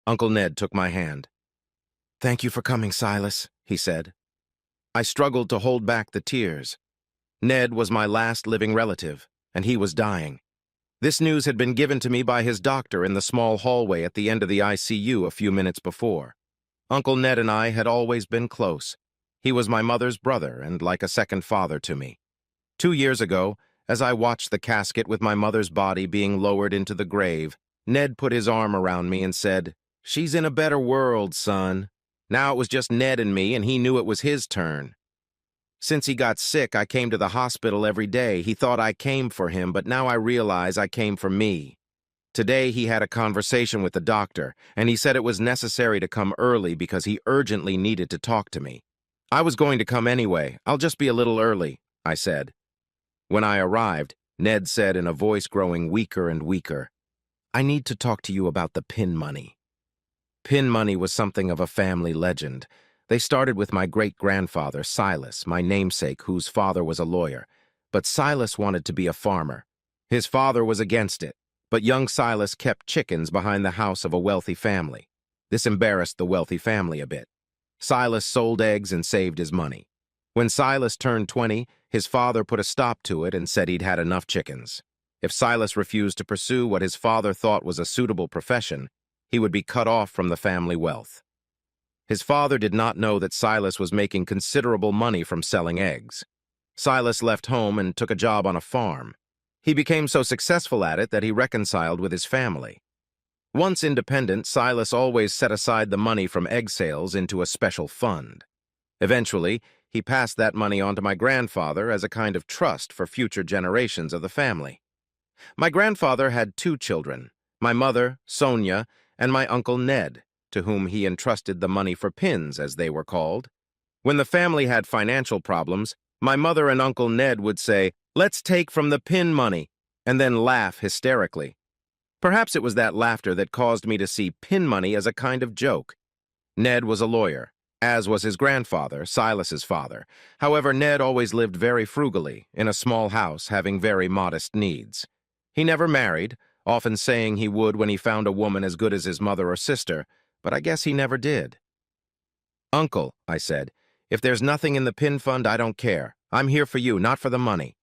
Uncle Ned took my hand. "Thank you for coming, Silas," he said. I struggled to hold back the tears. Ned was my last living relative, and he was dying. This news had been given to me by his doctor in the small hallway at the end of the ICU a few minutes before. Uncle Ned and I had always been close. He was my mother's brother and like a second father to me. 2 years ago, as I watched the casket with my mother's body being lowered into the grave, Ned put his arm around me and said, "She's in a better world, son." Now it was just Ned and me, and he knew it was his turn. Since he got sick, I came to the hospital every day. He thought I came for him, but now I realize I came for me. Today he had a conversation with the doctor, and he said it was necessary to come early because he urgently needed to talk to me. I was going to come anyway. "I'll just be a little early," I said. When I arrived, Ned said in a voice growing weaker and weaker, "I need to talk to you about the pin money." Pin money was something of a family legend. They started with my great-grandfather, Silas, my namesake, whose father was a lawyer. But Silas wanted to be a farmer. His father was against it, but young Silas kept chickens behind the house of a wealthy family. This embarrassed the wealthy family a bit. Silas sold eggs and saved his money. When Silas turned 20, his father put a stop to it and said he'd had enough chickens. If Silas refused to pursue what his father thought was a suitable profession, he would be cut off from the family wealth. His father did not know that Silas was making considerable money from selling eggs. Silas left home and took a job on a farm. He became so successful at it that he reconciled with his family. Once independent, Silas always set aside the money from egg sales into a special fund. Eventually, he passed that money on to my grandfather as a kind of trust for future generations of the family. My grandfather had 2 children, my mother, Sonia, and my uncle Ned, to whom he entrusted the money for pins, as they were called. When the family had financial problems, my mother and Uncle Ned would say, "Let's take from the pin money," and then laugh hysterically. Perhaps it was that laughter that caused me to see pin money as a kind of joke. Ned was a lawyer, as was his grandfather, Silas's father. However, Ned always lived very frugally, in a small house, having very modest needs. He never married, often saying he would when he found a woman as good as his mother or sister, but I guess he never did. "Uncle," I said, "if there's nothing in the pin fund, I don't care. I'm here for you, not for the money."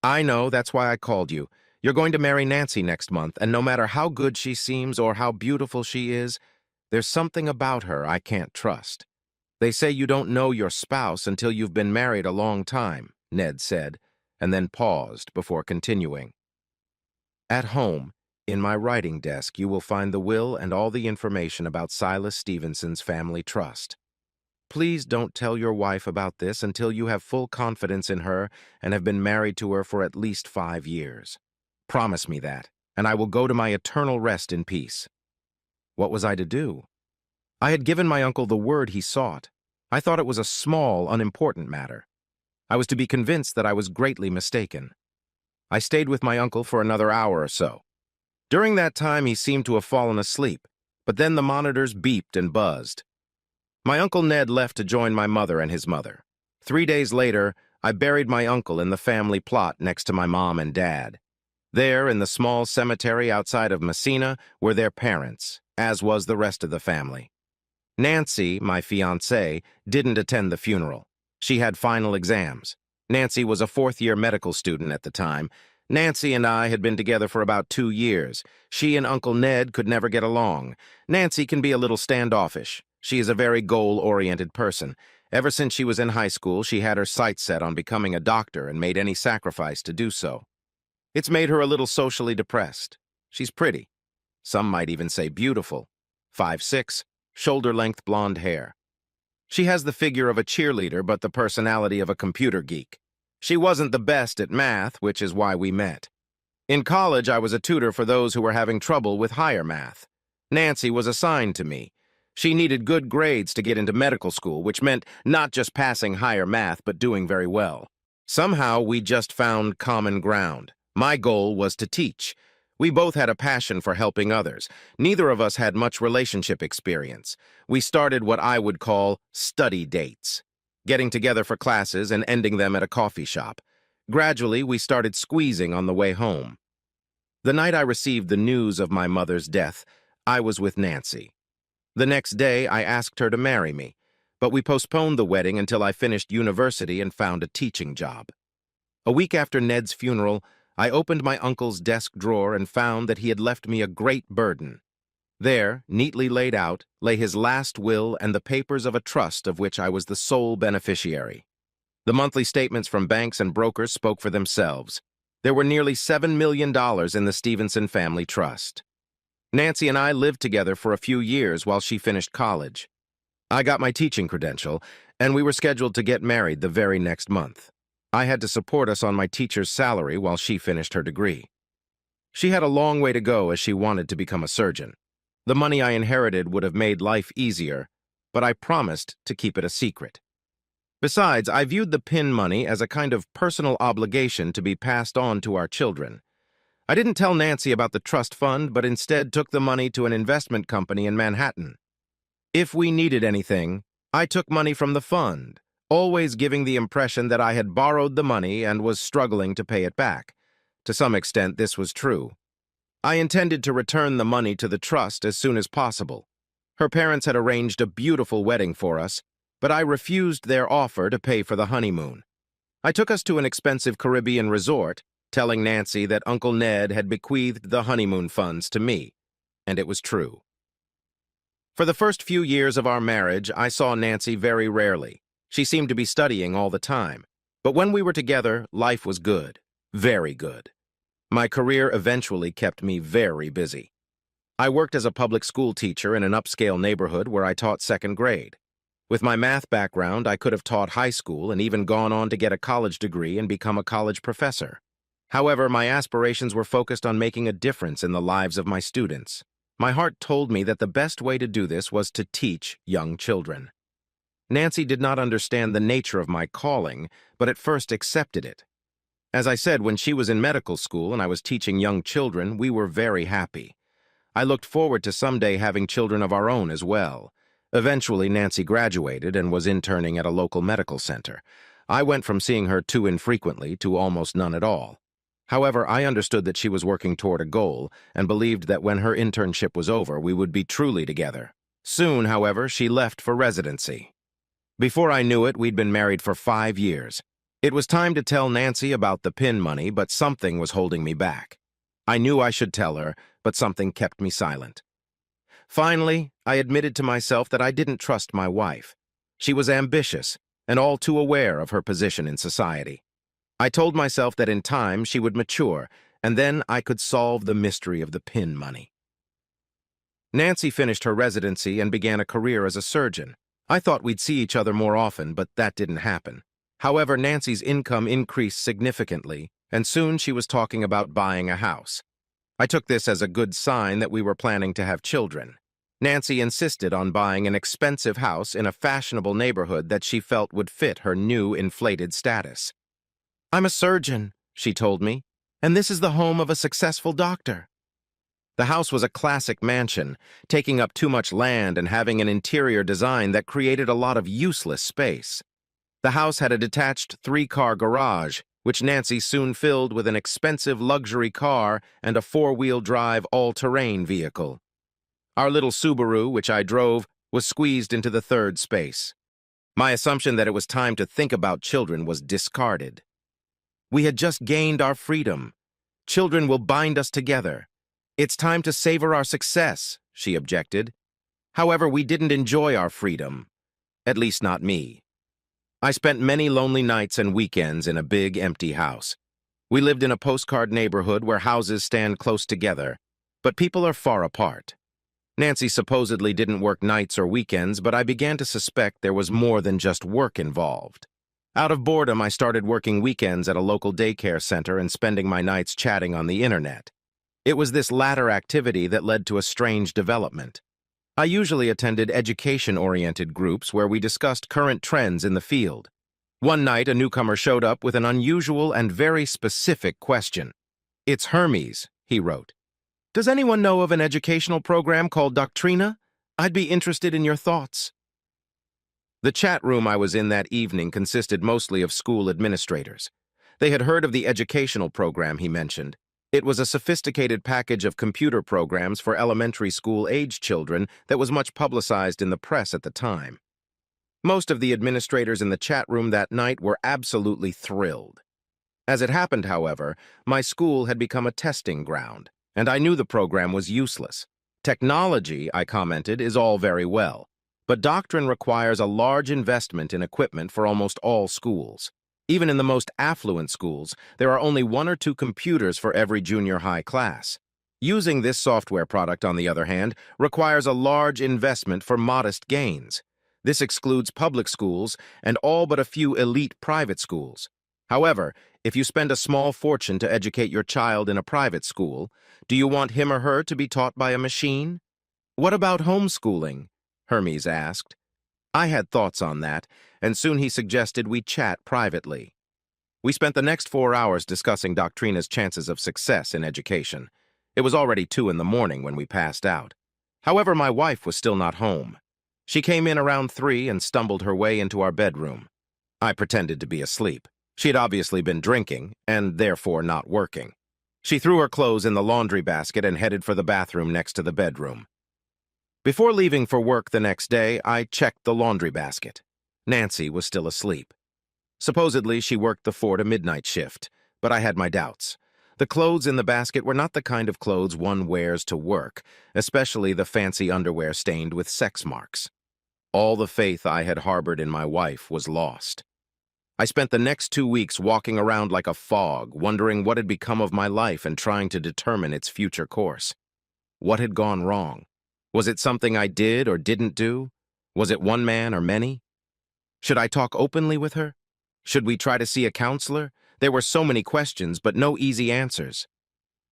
"I know, that's why I called you. You're going to marry Nancy next month, and no matter how good she seems or how beautiful she is, there's something about her I can't trust. They say you don't know your spouse until you've been married a long time," Ned said, and then paused before continuing. "At home, in my writing desk, you will find the will and all the information about Silas Stevenson's family trust. Please don't tell your wife about this until you have full confidence in her and have been married to her for at least 5 years. Promise me that, and I will go to my eternal rest in peace." What was I to do? I had given my uncle the word he sought. I thought it was a small, unimportant matter. I was to be convinced that I was greatly mistaken. I stayed with my uncle for another hour or so. During that time, he seemed to have fallen asleep, but then the monitors beeped and buzzed. My Uncle Ned left to join my mother and his mother. 3 days later, I buried my uncle in the family plot next to my mom and dad. There, in the small cemetery outside of Messina, were their parents, as was the rest of the family. Nancy, my fiancée, didn't attend the funeral. She had final exams. Nancy was a 4th-year medical student at the time. Nancy and I had been together for about 2 years. She and Uncle Ned could never get along. Nancy can be a little standoffish. She is a very goal-oriented person. Ever since she was in high school, she had her sights set on becoming a doctor and made any sacrifice to do so. It's made her a little socially depressed. She's pretty. Some might even say beautiful. 5'6", shoulder-length blonde hair. She has the figure of a cheerleader but the personality of a computer geek. She wasn't the best at math, which is why we met. In college, I was a tutor for those who were having trouble with higher math. Nancy was assigned to me. She needed good grades to get into medical school, which meant not just passing higher math, but doing very well. Somehow, we just found common ground. My goal was to teach. We both had a passion for helping others. Neither of us had much relationship experience. We started what I would call study dates, getting together for classes and ending them at a coffee shop. Gradually, we started squeezing on the way home. The night I received the news of my mother's death, I was with Nancy. The next day, I asked her to marry me, but we postponed the wedding until I finished university and found a teaching job. A week after Ned's funeral, I opened my uncle's desk drawer and found that he had left me a great burden. There, neatly laid out, lay his last will and the papers of a trust of which I was the sole beneficiary. The monthly statements from banks and brokers spoke for themselves. There were nearly $7 million in the Stevenson family trust. Nancy and I lived together for a few years while she finished college. I got my teaching credential, and we were scheduled to get married the very next month. I had to support us on my teacher's salary while she finished her degree. She had a long way to go as she wanted to become a surgeon. The money I inherited would have made life easier, but I promised to keep it a secret. Besides, I viewed the PIN money as a kind of personal obligation to be passed on to our children. I didn't tell Nancy about the trust fund, but instead took the money to an investment company in Manhattan. If we needed anything, I took money from the fund, always giving the impression that I had borrowed the money and was struggling to pay it back. To some extent, this was true. I intended to return the money to the trust as soon as possible. Her parents had arranged a beautiful wedding for us, but I refused their offer to pay for the honeymoon. I took us to an expensive Caribbean resort, telling Nancy that Uncle Ned had bequeathed the honeymoon funds to me, and it was true. For the first few years of our marriage, I saw Nancy very rarely. She seemed to be studying all the time, but when we were together, life was good, very good. My career eventually kept me very busy. I worked as a public school teacher in an upscale neighborhood where I taught second grade. With my math background, I could have taught high school and even gone on to get a college degree and become a college professor. However, my aspirations were focused on making a difference in the lives of my students. My heart told me that the best way to do this was to teach young children. Nancy did not understand the nature of my calling, but at first accepted it. As I said, when she was in medical school and I was teaching young children, we were very happy. I looked forward to someday having children of our own as well. Eventually, Nancy graduated and was interning at a local medical center. I went from seeing her too infrequently to almost none at all. However, I understood that she was working toward a goal and believed that when her internship was over, we would be truly together. Soon, however, she left for residency. Before I knew it, we'd been married for 5 years. It was time to tell Nancy about the PIN money, but something was holding me back. I knew I should tell her, but something kept me silent. Finally, I admitted to myself that I didn't trust my wife. She was ambitious and all too aware of her position in society. I told myself that in time she would mature, and then I could solve the mystery of the PIN money. Nancy finished her residency and began a career as a surgeon. I thought we'd see each other more often, but that didn't happen. However, Nancy's income increased significantly, and soon she was talking about buying a house. I took this as a good sign that we were planning to have children. Nancy insisted on buying an expensive house in a fashionable neighborhood that she felt would fit her new inflated status. "I'm a surgeon," she told me, "and this is the home of a successful doctor." The house was a classic mansion, taking up too much land and having an interior design that created a lot of useless space. The house had a detached 3-car garage, which Nancy soon filled with an expensive luxury car and a 4-wheel drive all-terrain vehicle. Our little Subaru, which I drove, was squeezed into the 3rd space. My assumption that it was time to think about children was discarded. "We had just gained our freedom. Children will bind us together. It's time to savor our success," she objected. However, we didn't enjoy our freedom. At least not me. I spent many lonely nights and weekends in a big, empty house. We lived in a postcard neighborhood where houses stand close together, but people are far apart. Nancy supposedly didn't work nights or weekends, but I began to suspect there was more than just work involved. Out of boredom, I started working weekends at a local daycare center and spending my nights chatting on the internet. It was this latter activity that led to a strange development. I usually attended education-oriented groups where we discussed current trends in the field. One night, a newcomer showed up with an unusual and very specific question. "It's Hermes," he wrote. "Does anyone know of an educational program called Doctrina? I'd be interested in your thoughts." The chat room I was in that evening consisted mostly of school administrators. They had heard of the educational program he mentioned. It was a sophisticated package of computer programs for elementary school-age children that was much publicized in the press at the time. Most of the administrators in the chat room that night were absolutely thrilled. As it happened, however, my school had become a testing ground, and I knew the program was useless. Technology, I commented, is all very well, but doctrine requires a large investment in equipment for almost all schools. Even in the most affluent schools, there are only 1 or 2 computers for every junior high class. Using this software product, on the other hand, requires a large investment for modest gains. This excludes public schools and all but a few elite private schools. However, if you spend a small fortune to educate your child in a private school, do you want him or her to be taught by a machine? What about homeschooling? Hermes asked. I had thoughts on that, and soon he suggested we chat privately. We spent the next 4 hours discussing Doctrina's chances of success in education. It was already 2 in the morning when we passed out. However, my wife was still not home. She came in around 3 and stumbled her way into our bedroom. I pretended to be asleep. She had obviously been drinking, and therefore not working. She threw her clothes in the laundry basket and headed for the bathroom next to the bedroom. Before leaving for work the next day, I checked the laundry basket. Nancy was still asleep. Supposedly, she worked the 4 to midnight shift, but I had my doubts. The clothes in the basket were not the kind of clothes one wears to work, especially the fancy underwear stained with sex marks. All the faith I had harbored in my wife was lost. I spent the next 2 weeks walking around like a fog, wondering what had become of my life and trying to determine its future course. What had gone wrong? Was it something I did or didn't do? Was it one man or many? Should I talk openly with her? Should we try to see a counselor? There were so many questions, but no easy answers.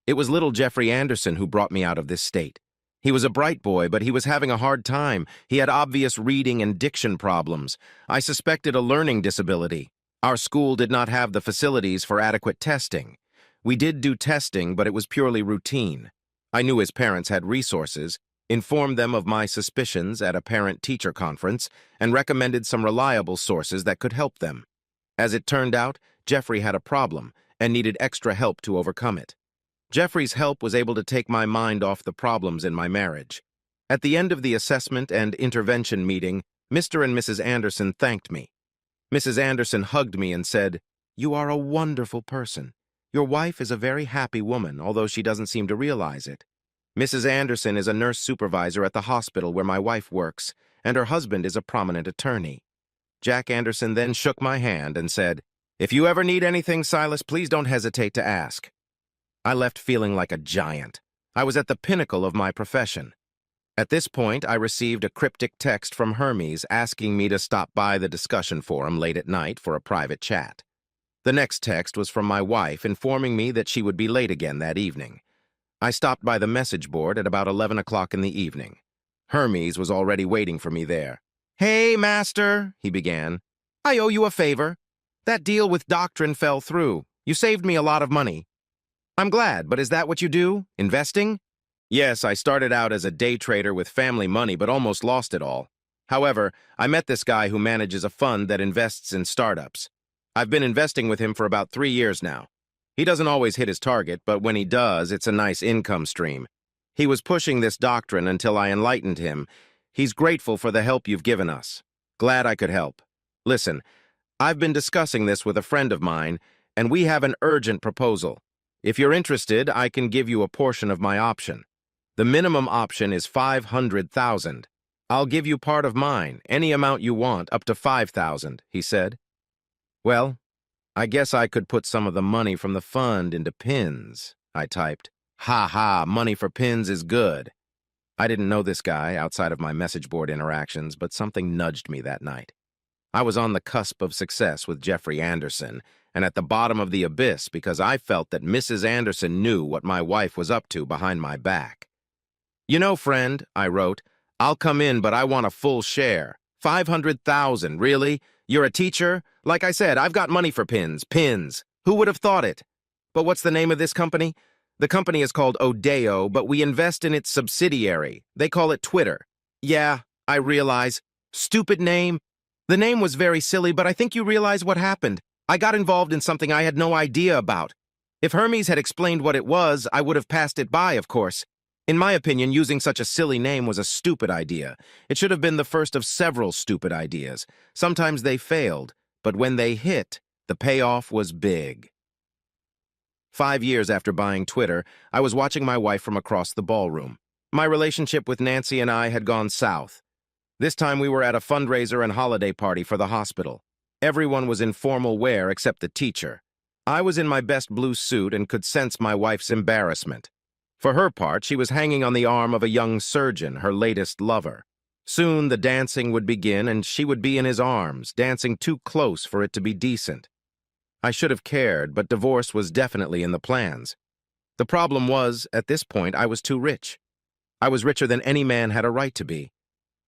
It was little Jeffrey Anderson who brought me out of this state. He was a bright boy, but he was having a hard time. He had obvious reading and diction problems. I suspected a learning disability. Our school did not have the facilities for adequate testing. We did do testing, but it was purely routine. I knew his parents had resources, informed them of my suspicions at a parent-teacher conference, and recommended some reliable sources that could help them. As it turned out, Jeffrey had a problem and needed extra help to overcome it. Jeffrey's help was able to take my mind off the problems in my marriage. At the end of the assessment and intervention meeting, Mr. and Mrs. Anderson thanked me. Mrs. Anderson hugged me and said, "You are a wonderful person. Your wife is a very happy woman, although she doesn't seem to realize it. Mrs. Anderson is a nurse supervisor at the hospital where my wife works, and her husband is a prominent attorney." Jack Anderson then shook my hand and said, "If you ever need anything, Silas, please don't hesitate to ask." I left feeling like a giant. I was at the pinnacle of my profession. At this point, I received a cryptic text from Hermes asking me to stop by the discussion forum late at night for a private chat. The next text was from my wife informing me that she would be late again that evening. I stopped by the message board at about 11 o'clock in the evening. Hermes was already waiting for me there. "Hey, master," he began. "I owe you a favor. That deal with Doctrine fell through. You saved me a lot of money." "I'm glad, but is that what you do? Investing?" "Yes, I started out as a day trader with family money, but almost lost it all. However, I met this guy who manages a fund that invests in startups. I've been investing with him for about 3 years now. He doesn't always hit his target, but when he does, it's a nice income stream. He was pushing this doctrine until I enlightened him. He's grateful for the help you've given us. Glad I could help. Listen, I've been discussing this with a friend of mine, and we have an urgent proposal. If you're interested, I can give you a portion of my option. The minimum option is $500,000. I'll give you part of mine, any amount you want, up to $5,000, he said. Well, I guess I could put some of the money from the fund into pins, I typed. Ha ha, money for pins is good. I didn't know this guy outside of my message board interactions, but something nudged me that night. I was on the cusp of success with Jeffrey Anderson, and at the bottom of the abyss because I felt that Mrs. Anderson knew what my wife was up to behind my back. "You know, friend," I wrote, "I'll come in, but I want a full share. 500,000, really? You're a teacher? Like I said, I've got money for pins. Pins. Who would have thought it? But what's the name of this company? The company is called Odeo, but we invest in its subsidiary. They call it Twitter. Yeah, I realize. Stupid name. The name was very silly, but I think you realize what happened. I got involved in something I had no idea about. If Hermes had explained what it was, I would have passed it by, of course. In my opinion, using such a silly name was a stupid idea. It should have been the first of several stupid ideas. Sometimes they failed, but when they hit, the payoff was big. 5 years after buying Twitter, I was watching my wife from across the ballroom. My relationship with Nancy and I had gone south. This time we were at a fundraiser and holiday party for the hospital. Everyone was in formal wear except the teacher. I was in my best blue suit and could sense my wife's embarrassment. For her part, she was hanging on the arm of a young surgeon, her latest lover. Soon the dancing would begin and she would be in his arms, dancing too close for it to be decent. I should have cared, but divorce was definitely in the plans. The problem was, at this point, I was too rich. I was richer than any man had a right to be.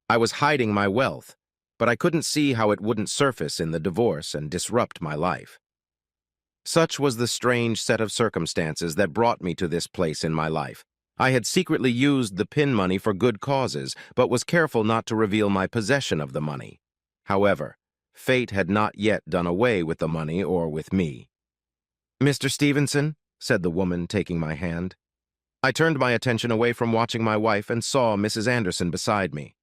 I was hiding my wealth, but I couldn't see how it wouldn't surface in the divorce and disrupt my life. Such was the strange set of circumstances that brought me to this place in my life. I had secretly used the pin money for good causes, but was careful not to reveal my possession of the money. However, fate had not yet done away with the money or with me. "Mr. Stevenson," said the woman, taking my hand. I turned my attention away from watching my wife and saw Mrs. Anderson beside me.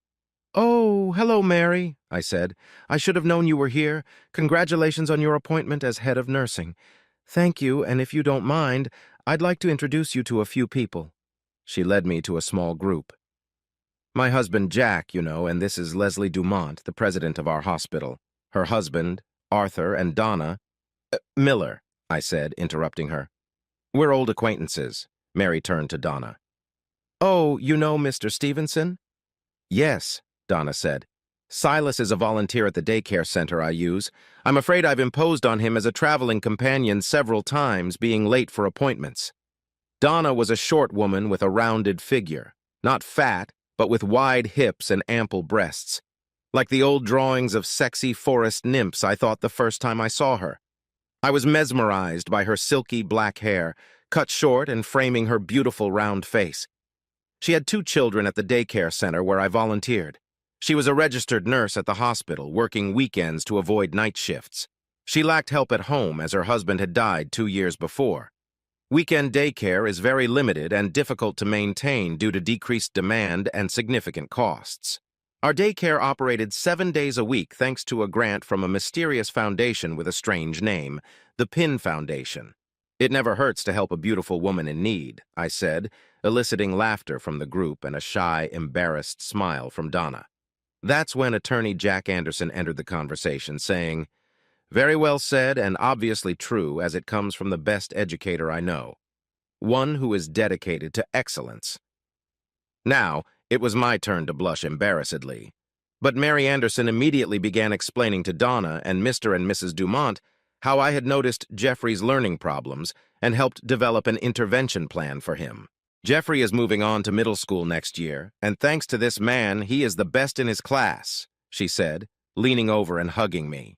"Oh, hello, Mary," I said. "I should have known you were here. Congratulations on your appointment as head of nursing. Thank you, and if you don't mind, I'd like to introduce you to a few people." She led me to a small group. "My husband, Jack, you know, and this is Leslie Dumont, the president of our hospital. Her husband, Arthur, and Donna—" "Miller," I said, interrupting her. "We're old acquaintances." Mary turned to Donna. "Oh, you know Mr. Stevenson?" "Yes," Donna said. "Silas is a volunteer at the daycare center I use. I'm afraid I've imposed on him as a traveling companion several times, being late for appointments." Donna was a short woman with a rounded figure, not fat, but with wide hips and ample breasts. Like the old drawings of sexy forest nymphs I thought the first time I saw her. I was mesmerized by her silky black hair, cut short and framing her beautiful round face. She had 2 children at the daycare center where I volunteered. She was a registered nurse at the hospital, working weekends to avoid night shifts. She lacked help at home as her husband had died 2 years before. Weekend daycare is very limited and difficult to maintain due to decreased demand and significant costs. Our daycare operated 7 days a week thanks to a grant from a mysterious foundation with a strange name, the Pin Foundation. "It never hurts to help a beautiful woman in need," I said, eliciting laughter from the group and a shy, embarrassed smile from Donna. That's when attorney Jack Anderson entered the conversation, saying, "Very well said and obviously true, as it comes from the best educator I know. One who is dedicated to excellence." Now, it was my turn to blush embarrassedly. But Mary Anderson immediately began explaining to Donna and Mr. and Mrs. Dumont how I had noticed Jeffrey's learning problems and helped develop an intervention plan for him. "Jeffrey is moving on to middle school next year, and thanks to this man, he is the best in his class," she said, leaning over and hugging me.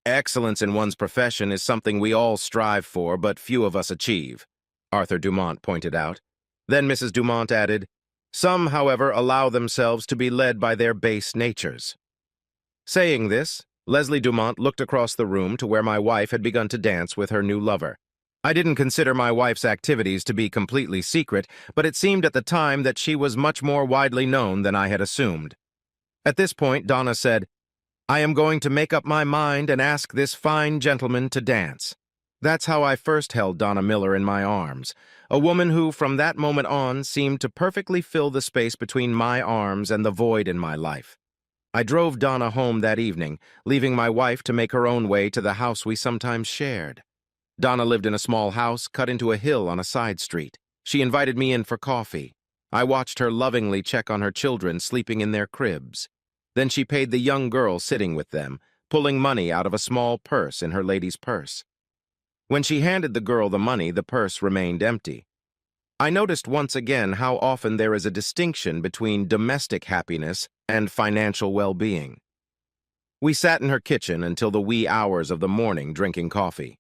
"Excellence in one's profession is something we all strive for, but few of us achieve," Arthur Dumont pointed out. Then Mrs. Dumont added, "Some, however, allow themselves to be led by their base natures." Saying this, Leslie Dumont looked across the room to where my wife had begun to dance with her new lover. I didn't consider my wife's activities to be completely secret, but it seemed at the time that she was much more widely known than I had assumed. At this point, Donna said, "I am going to make up my mind and ask this fine gentleman to dance." That's how I first held Donna Miller in my arms, a woman who, from that moment on, seemed to perfectly fill the space between my arms and the void in my life. I drove Donna home that evening, leaving my wife to make her own way to the house we sometimes shared. Donna lived in a small house cut into a hill on a side street. She invited me in for coffee. I watched her lovingly check on her children sleeping in their cribs. Then she paid the young girl sitting with them, pulling money out of a small purse in her lady's purse. When she handed the girl the money, the purse remained empty. I noticed once again how often there is a distinction between domestic happiness and financial well-being. We sat in her kitchen until the wee hours of the morning drinking coffee.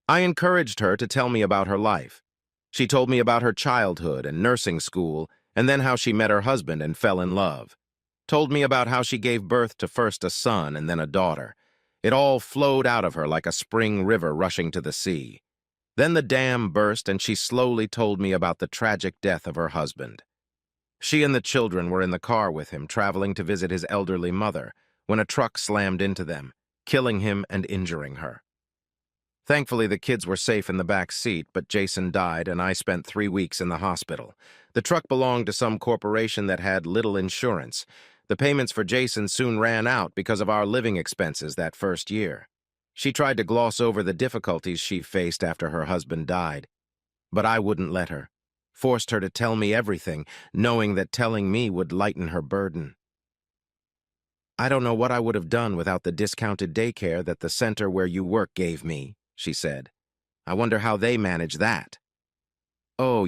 I encouraged her to tell me about her life. She told me about her childhood and nursing school, and then how she met her husband and fell in love. Told me about how she gave birth to first a son and then a daughter. It all flowed out of her like a spring river rushing to the sea. Then the dam burst and she slowly told me about the tragic death of her husband. She and the children were in the car with him, traveling to visit his elderly mother, when a truck slammed into them, killing him and injuring her. Thankfully, the kids were safe in the back seat, but Jason died and I spent 3 weeks in the hospital. The truck belonged to some corporation that had little insurance. The payments for Jason soon ran out because of our living expenses that first year. She tried to gloss over the difficulties she faced after her husband died, but I wouldn't let her. Forced her to tell me everything, knowing that telling me would lighten her burden. "I don't know what I would have done without the discounted daycare that the center where you work gave me," she said. "I wonder how they manage that." "Oh,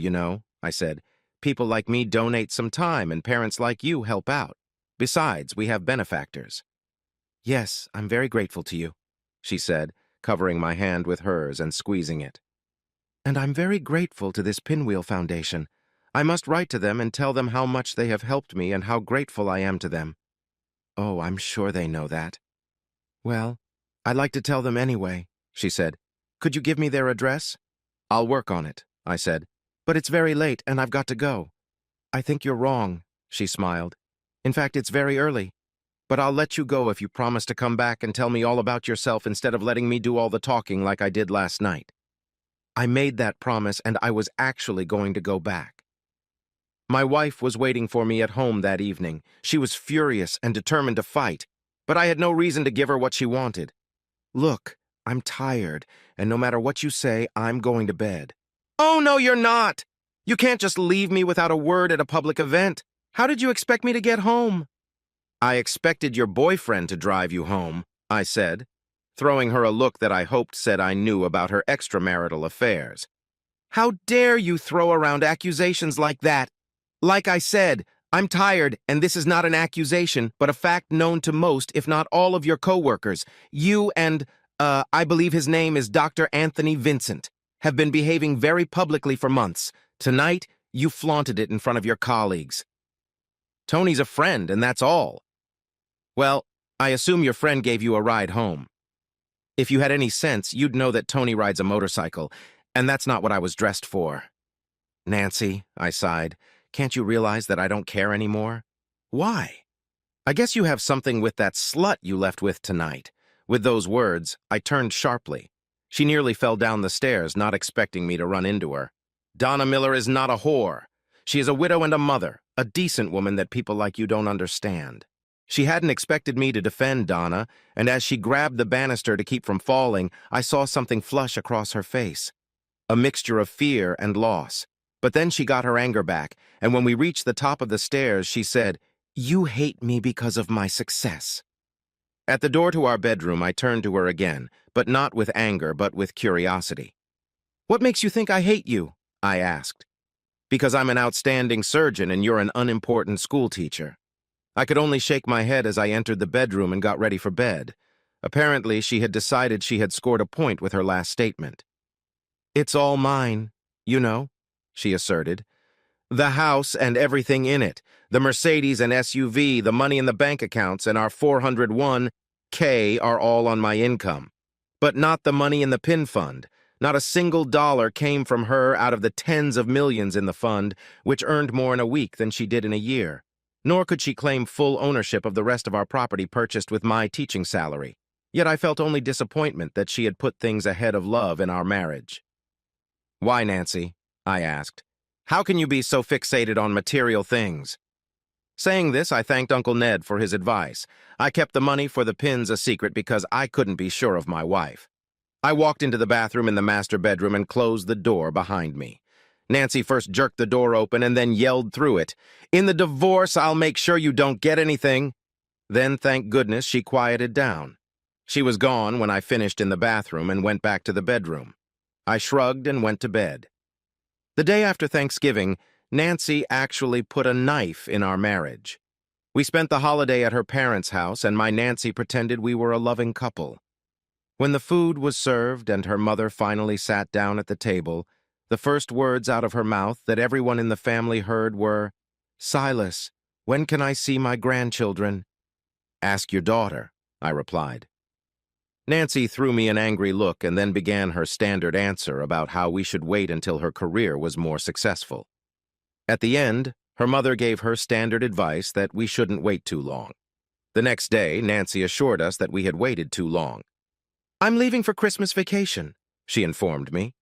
I said, "people like me donate some time and parents like you help out. Besides, we have benefactors." "Yes, I'm very grateful to you," she said, covering my hand with hers and squeezing it. "And I'm very grateful to this Pinwheel Foundation. I must write to them and tell them how much they have helped me and how grateful I am to them." "Oh, I'm sure they know that." "Well, I'd like to tell them anyway," she said. "Could you give me their address?" "I'll work on it," I said. "But it's very late and I've got to go." "I think you're wrong," she smiled. "In fact, it's very early. But I'll let you go if you promise to come back and tell me all about yourself instead of letting me do all the talking like I did last night." I made that promise and I was actually going to go back. My wife was waiting for me at home that evening. She was furious and determined to fight, but I had no reason to give her what she wanted. "Look, I'm tired, and no matter what you say, I'm going to bed." "Oh, no, you're not! You can't just leave me without a word at a public event. How did you expect me to get home?" "I expected your boyfriend to drive you home," I said, throwing her a look that I hoped said I knew about her extramarital affairs. "How dare you throw around accusations like that? Like I said, I'm tired, and this is not an accusation, but a fact known to most, if not all of your coworkers. You and, I believe his name is Dr. Anthony Vincent, have been behaving very publicly for months. Tonight, you flaunted it in front of your colleagues. Tony's a friend, and that's all." "Well, I assume your friend gave you a ride home. If you had any sense, you'd know that Tony rides a motorcycle, and that's not what I was dressed for." "Nancy," I sighed, "can't you realize that I don't care anymore?" "Why?" "I guess you have something with that slut you left with tonight." With those words, I turned sharply. She nearly fell down the stairs, not expecting me to run into her. "Donna Miller is not a whore. She is a widow and a mother, a decent woman that people like you don't understand." She hadn't expected me to defend Donna, and as she grabbed the banister to keep from falling, I saw something flush across her face. A mixture of fear and loss. But then she got her anger back, and when we reached the top of the stairs, she said, "You hate me because of my success." At the door to our bedroom, I turned to her again, but not with anger, but with curiosity. "What makes you think I hate you?" I asked. "Because I'm an outstanding surgeon and you're an unimportant schoolteacher." I could only shake my head as I entered the bedroom and got ready for bed. Apparently, she had decided she had scored a point with her last statement. "It's all mine, she asserted. "The house and everything in it, the Mercedes and SUV, the money in the bank accounts, and our 401k are all on my income. But not the money in the PIN fund. Not a single dollar came from her out of the tens of millions in the fund, which earned more in a week than she did in a year. Nor could she claim full ownership of the rest of our property purchased with my teaching salary. Yet I felt only disappointment that she had put things ahead of love in our marriage." "Why, Nancy?" I asked. "How can you be so fixated on material things?" Saying this, I thanked Uncle Ned for his advice. I kept the money for the pins a secret because I couldn't be sure of my wife. I walked into the bathroom in the master bedroom and closed the door behind me. Nancy first jerked the door open and then yelled through it, "In the divorce, I'll make sure you don't get anything." Then, thank goodness, she quieted down. She was gone when I finished in the bathroom and went back to the bedroom. I shrugged and went to bed. The day after Thanksgiving, Nancy actually put a knife in our marriage. We spent the holiday at her parents' house, and my Nancy pretended we were a loving couple. When the food was served and her mother finally sat down at the table, the first words out of her mouth that everyone in the family heard were, "Silas, when can I see my grandchildren?" "Ask your daughter," I replied. Nancy threw me an angry look and then began her standard answer about how we should wait until her career was more successful. At the end, her mother gave her standard advice that we shouldn't wait too long. The next day, Nancy assured us that we had waited too long. "I'm leaving for Christmas vacation," she informed me.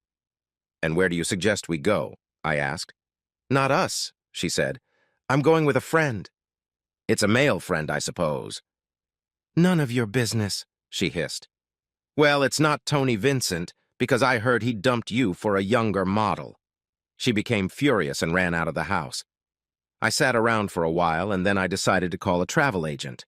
"And where do you suggest we go?" I asked. "Not us," she said. "I'm going with a friend." "It's a male friend, I suppose." "None of your business," she hissed. "Well, it's not Tony Vincent, because I heard he dumped you for a younger model." She became furious and ran out of the house. I sat around for a while, and then I decided to call a travel agent.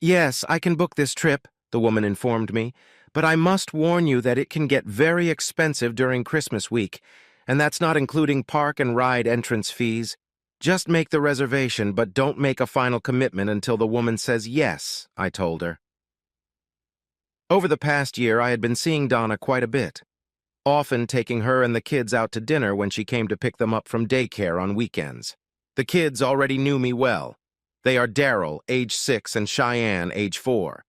"Yes, I can book this trip," the woman informed me, "but I must warn you that it can get very expensive during Christmas week, and that's not including park and ride entrance fees. Just make the reservation, but don't make a final commitment until the woman says yes," I told her. Over the past year, I had been seeing Donna quite a bit, often taking her and the kids out to dinner when she came to pick them up from daycare on weekends. The kids already knew me well. They are Daryl, age 6, and Cheyenne, age 4.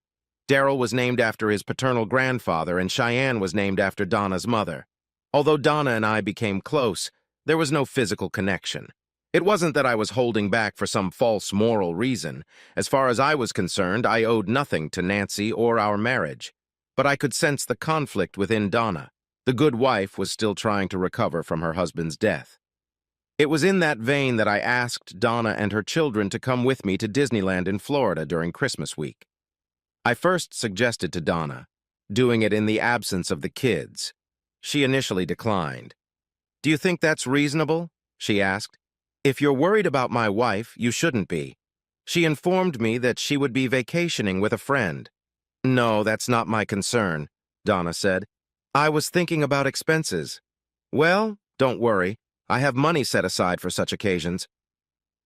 Daryl was named after his paternal grandfather, and Cheyenne was named after Donna's mother. Although Donna and I became close, there was no physical connection. It wasn't that I was holding back for some false moral reason. As far as I was concerned, I owed nothing to Nancy or our marriage. But I could sense the conflict within Donna. The good wife was still trying to recover from her husband's death. It was in that vein that I asked Donna and her children to come with me to Disneyland in Florida during Christmas week. I first suggested to Donna, doing it in the absence of the kids. She initially declined. "Do you think that's reasonable?" she asked. "If you're worried about my wife, you shouldn't be." She informed me that she would be vacationing with a friend. "No, that's not my concern," Donna said. "I was thinking about expenses." "Well, don't worry. I have money set aside for such occasions."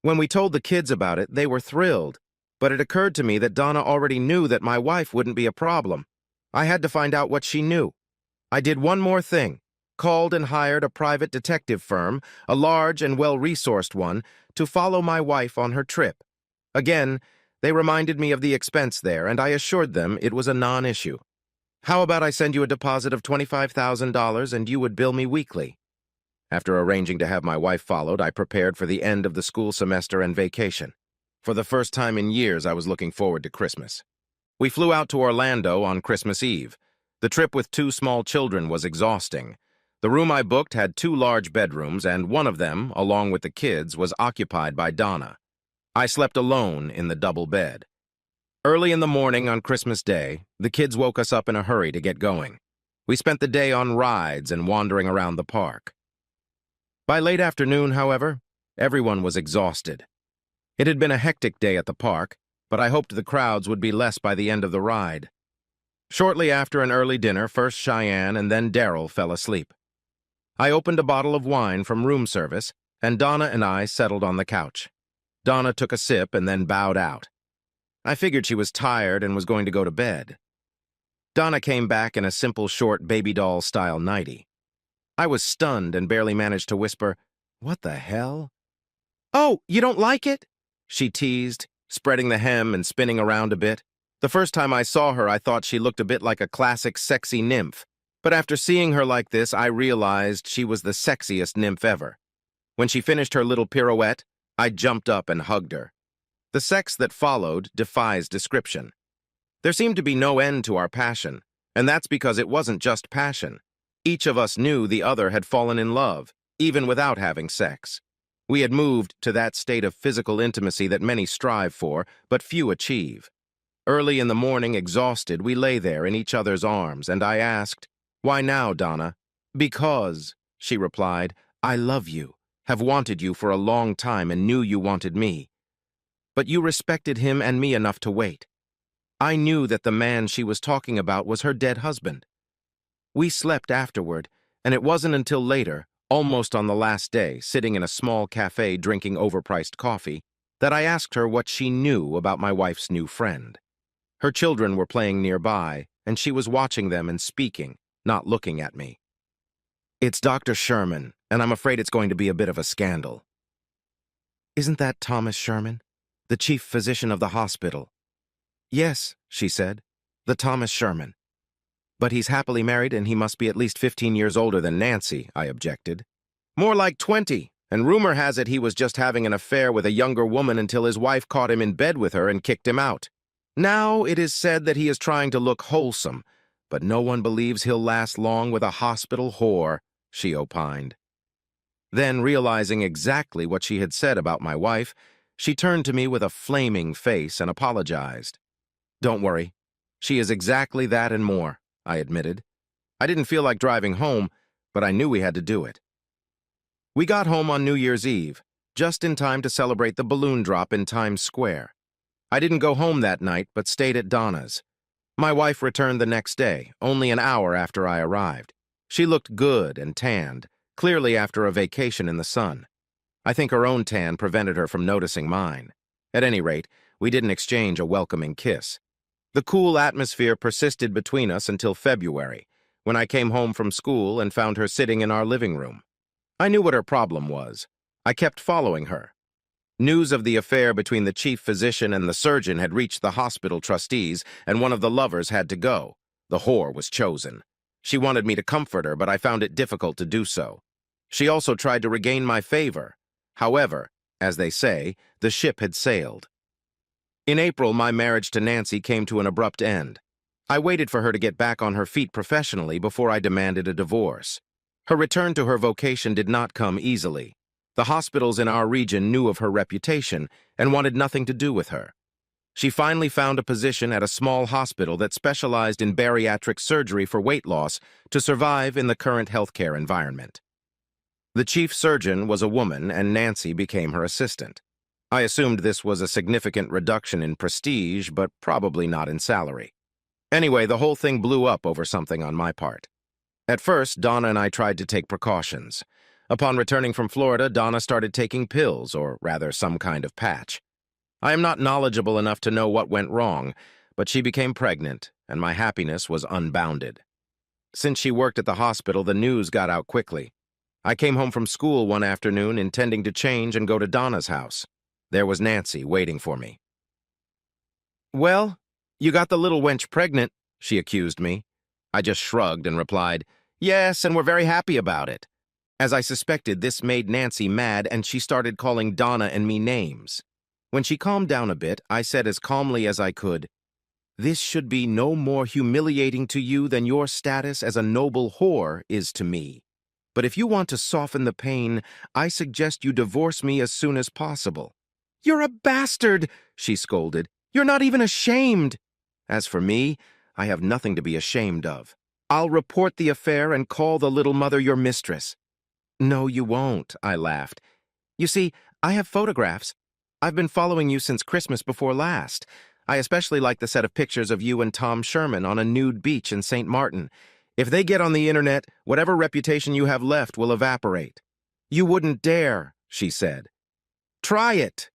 When we told the kids about it, they were thrilled, but it occurred to me that Donna already knew that my wife wouldn't be a problem. I had to find out what she knew. I did one more thing, called and hired a private detective firm, a large and well-resourced one, to follow my wife on her trip. Again, they reminded me of the expense there, and I assured them it was a non-issue. "How about I send you a deposit of $25,000 and you would bill me weekly?" After arranging to have my wife followed, I prepared for the end of the school semester and vacation. For the first time in years, I was looking forward to Christmas. We flew out to Orlando on Christmas Eve. The trip with 2 small children was exhausting. The room I booked had 2 large bedrooms, and one of them, along with the kids, was occupied by Donna. I slept alone in the double bed. Early in the morning on Christmas Day, the kids woke us up in a hurry to get going. We spent the day on rides and wandering around the park. By late afternoon, however, everyone was exhausted. It had been a hectic day at the park, but I hoped the crowds would be less by the end of the ride. Shortly after an early dinner, first Cheyenne and then Daryl fell asleep. I opened a bottle of wine from room service, and Donna and I settled on the couch. Donna took a sip and then bowed out. I figured she was tired and was going to go to bed. Donna came back in a simple short baby doll-style nightie. I was stunned and barely managed to whisper, "What the hell?" "Oh, you don't like it?" she teased, spreading the hem and spinning around a bit. The first time I saw her, I thought she looked a bit like a classic sexy nymph, but after seeing her like this, I realized she was the sexiest nymph ever. When she finished her little pirouette, I jumped up and hugged her. The sex that followed defies description. There seemed to be no end to our passion, and that's because it wasn't just passion. Each of us knew the other had fallen in love, even without having sex. We had moved to that state of physical intimacy that many strive for, but few achieve. Early in the morning, exhausted, we lay there in each other's arms, and I asked, "Why now, Donna?" "Because," she replied, "I love you, have wanted you for a long time and knew you wanted me. But you respected him and me enough to wait. I knew that the man she was talking about was her dead husband. We slept afterward, and it wasn't until later, almost on the last day, sitting in a small cafe drinking overpriced coffee, that I asked her what she knew about my wife's new friend. Her children were playing nearby, and she was watching them and speaking, not looking at me. "It's Dr. Sherman, and I'm afraid it's going to be a bit of a scandal." "Isn't that Thomas Sherman, the chief physician of the hospital?" "Yes," she said. The Thomas Sherman. But he's happily married and he must be at least 15 years older than Nancy, I objected. More like 20, and rumor has it he was just having an affair with a younger woman until his wife caught him in bed with her and kicked him out. Now it is said that he is trying to look wholesome, but no one believes he'll last long with a hospital whore, she opined. Then, realizing exactly what she had said about my wife, she turned to me with a flaming face and apologized. Don't worry. She is exactly that and more, I admitted. I didn't feel like driving home, but I knew we had to do it. We got home on New Year's Eve, just in time to celebrate the balloon drop in Times Square. I didn't go home that night, but stayed at Donna's. My wife returned the next day, only an hour after I arrived. She looked good and tanned, clearly after a vacation in the sun. I think her own tan prevented her from noticing mine. At any rate, we didn't exchange a welcoming kiss. The cool atmosphere persisted between us until February, when I came home from school and found her sitting in our living room. I knew what her problem was. I kept following her. News of the affair between the chief physician and the surgeon had reached the hospital trustees, and one of the lovers had to go. The whore was chosen. She wanted me to comfort her, but I found it difficult to do so. She also tried to regain my favor. However, as they say, the ship had sailed. In April, my marriage to Nancy came to an abrupt end. I waited for her to get back on her feet professionally before I demanded a divorce. Her return to her vocation did not come easily. The hospitals in our region knew of her reputation and wanted nothing to do with her. She finally found a position at a small hospital that specialized in bariatric surgery for weight loss to survive in the current healthcare environment. The chief surgeon was a woman, and Nancy became her assistant. I assumed this was a significant reduction in prestige, but probably not in salary. Anyway, the whole thing blew up over something on my part. At first, Donna and I tried to take precautions. Upon returning from Florida, Donna started taking pills, or rather some kind of patch. I am not knowledgeable enough to know what went wrong, but she became pregnant, and my happiness was unbounded. Since she worked at the hospital, the news got out quickly. I came home from school one afternoon intending to change and go to Donna's house. There was Nancy waiting for me. "Well, you got the little wench pregnant," she accused me. I just shrugged and replied, "Yes, and we're very happy about it." As I suspected, this made Nancy mad, and she started calling Donna and me names. When she calmed down a bit, I said as calmly as I could, "This should be no more humiliating to you than your status as a noble whore is to me. But if you want to soften the pain, I suggest you divorce me as soon as possible." "You're a bastard," she scolded. "You're not even ashamed." As for me, I have nothing to be ashamed of. I'll report the affair and call the little mother your mistress. "No, you won't," I laughed. "You see, I have photographs. I've been following you since Christmas before last. I especially like the set of pictures of you and Tom Sherman on a nude beach in St. Martin. If they get on the internet, whatever reputation you have left will evaporate." "You wouldn't dare," she said. "Try it."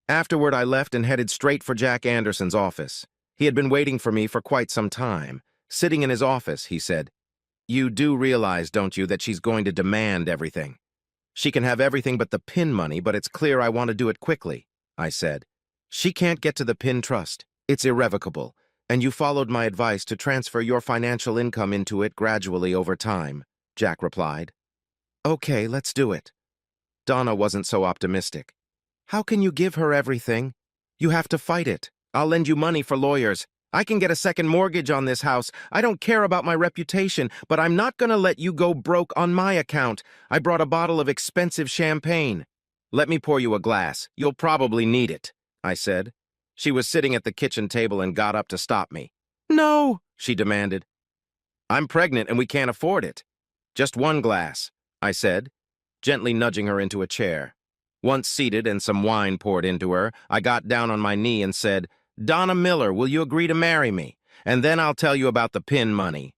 Afterward, I left and headed straight for Jack Anderson's office. He had been waiting for me for quite some time. Sitting in his office, he said, "You do realize, don't you, that she's going to demand everything? She can have everything but the PIN money, but it's clear I want to do it quickly," I said. "She can't get to the PIN trust. It's irrevocable, and you followed my advice to transfer your financial income into it gradually over time," Jack replied. "Okay, let's do it." Donna wasn't so optimistic. "How can you give her everything? You have to fight it. I'll lend you money for lawyers. I can get a second mortgage on this house. I don't care about my reputation, but I'm not going to let you go broke on my account. I brought a bottle of expensive champagne." "Let me pour you a glass. You'll probably need it," I said. She was sitting at the kitchen table and got up to stop me. "No," she demanded. "I'm pregnant and we can't afford it." "Just one glass," I said, gently nudging her into a chair. Once seated and some wine poured into her, I got down on my knee and said, "Donna Miller, will you agree to marry me? And then I'll tell you about the PIN money."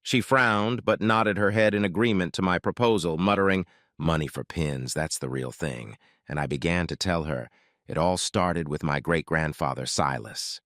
She frowned, but nodded her head in agreement to my proposal, muttering, "Money for pins, that's the real thing." And I began to tell her, it all started with my great-grandfather Silas.